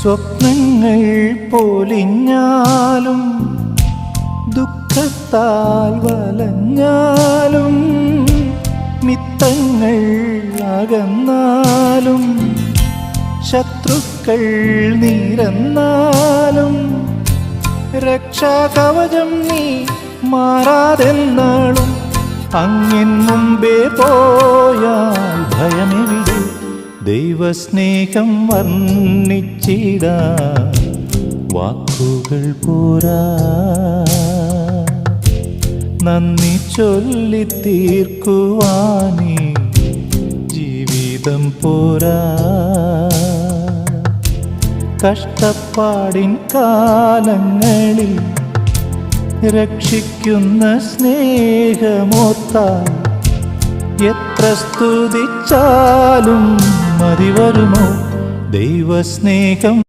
സ്വപ്നങ്ങൾ പൊലിഞ്ഞാലും ദുഃഖത്താൽ വലഞ്ഞാലും മിത്തങ്ങൾ അകന്നാലും ശത്രുക്കൾ നിരന്നാലും രക്ഷാകവചം നീ മാറാതെന്നാളും അങ്ങിൻ മുമ്പേ പോയാൽ ഭയമെവിടെ ദൈവസ്നേഹം വർണ്ണിച്ചിടാ വാക്കുകൾ പോരാ നന്ദി ചൊല്ലി തീർക്കുവാനീ ജീവിതം പോരാ കഷ്ടപ്പാടിൻ കാലങ്ങളിൽ രക്ഷിക്കുന്ന സ്നേഹമോർത്താൽ എത്ര സ്തുതിച്ചാലും മതി വരുമോ ദൈവസ്നേഹം